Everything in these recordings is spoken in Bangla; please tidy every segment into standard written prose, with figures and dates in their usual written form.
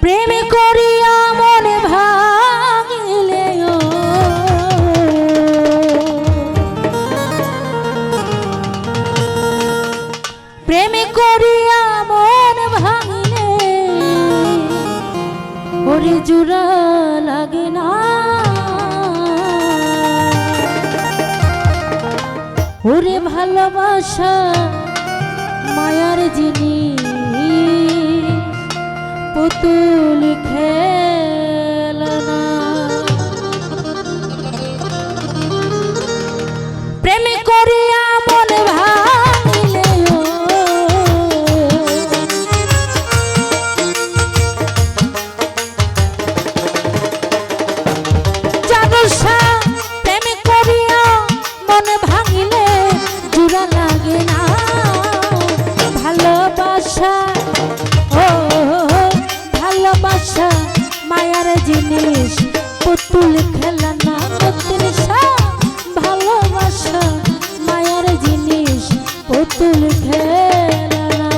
প্রেম করিয়া মন ভাঙিলে প্রেম করিয়া মন ভাঙিলে ওরে জোড়া লাগে না ওরে ভালোবাসা মায়ার জিনিস পুতুল খেলনা প্রেম করিয়া মন ভাঙিলে জানোসা প্রেম করিয়া মন ভাঙিলে জোড়া লাগে না ভালোবাসা ভালোবাসা মায়ার জিনিস পুতুল খেলনা তৃষা ভালোবাসা মায়ার জিনিস পুতুল খেলনা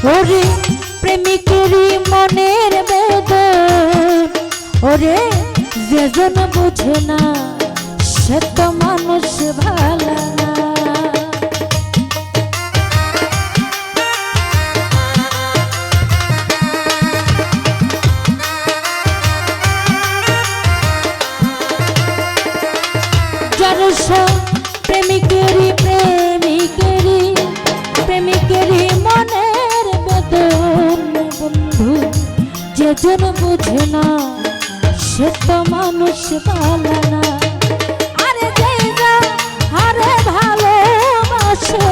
ওরে প্রেমিকেরই মনের বেদন ওরে যেজন বুঝে না সে তো মানুষ ভালো না জানোসা প্রেমিকেরই মনের বেদন বন্ধু যেজন বুঝে না সে তো মানুষ ভালো না আরে যেই আরে ভালোবাসে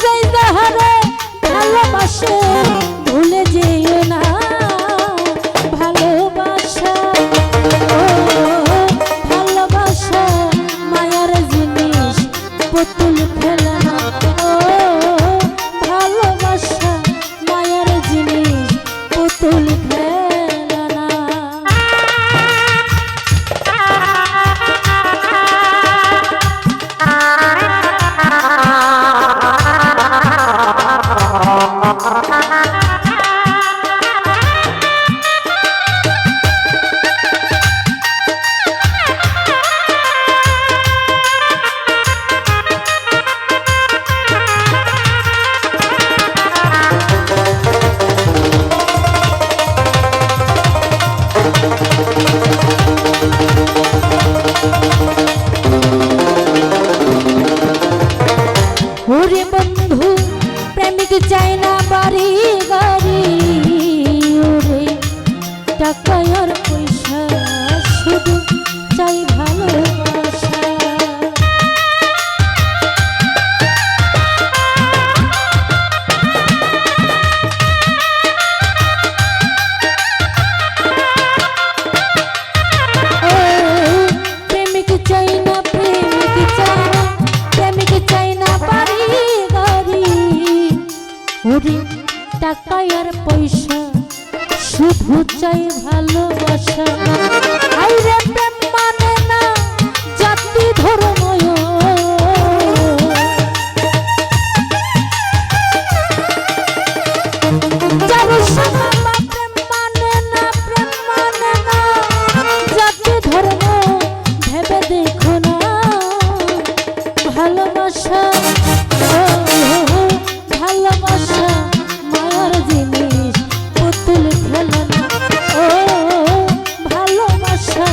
যেই হারে ভালোবাসে ভুলে যেও না ভালোবাসা ভালোবাসা মায়ার জিনিস পুতুল খেলনা ভালোবাসা মায়ার জিনিস পুতুল খেলনা ওরে বন্ধু প্রেমিক চাই না বাড়ি গাড়ি ওরে টাকা আর পয়সা শুধু চাই ভালোবাসা প্রেমিক চাই না বাড়ি গাড়ি ওরে টাকা আর পয়সা শুধু চাই ভালোবাসা আইরে প্রেম মানে না জাতি ধর্ম জানোসা প্রেম মানে না জাতি ধর্ম ভেবে দেখো না ভালোবাসা ভালোবাসা মায়ার জিনিস পুতুল খেলনা ভালোবাসা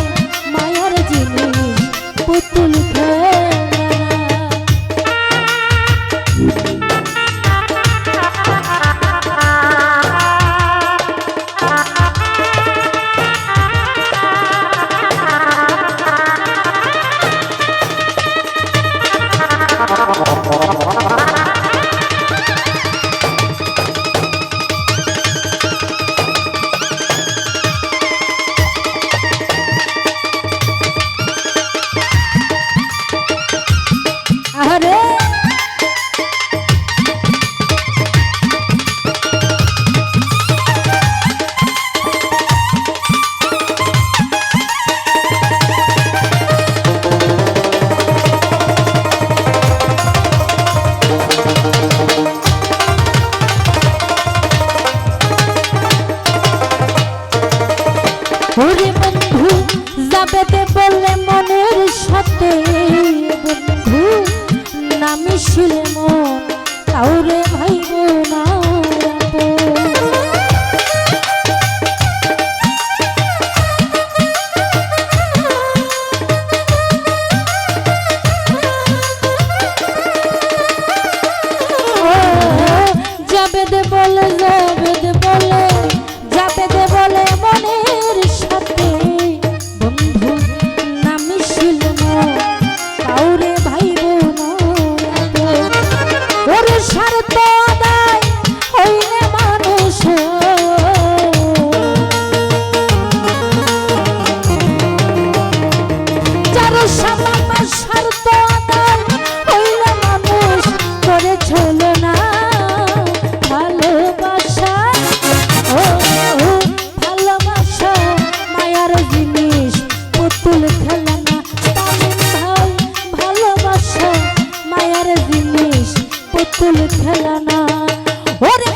সাথে বন্ধু না মিশিলে মন কাউরে ভাইব না আপন। জাবেদ বলে মনের সাথে বন্ধু না মিশিলে মন কাউরে ভাইব না আপন। ওরে স্বার্থ আদায় হইলে মানুষ যার সামান্য স্বার্থ আদায় হইলে মানুষ করে চলে না ভালোবাসা। ও ভালোবাসা মায়ার জিনিস পুতুল খেলা না তামিম ভাই, ভালোবাসা মায়ার জিনিস পুতুল খেলা না। ওরে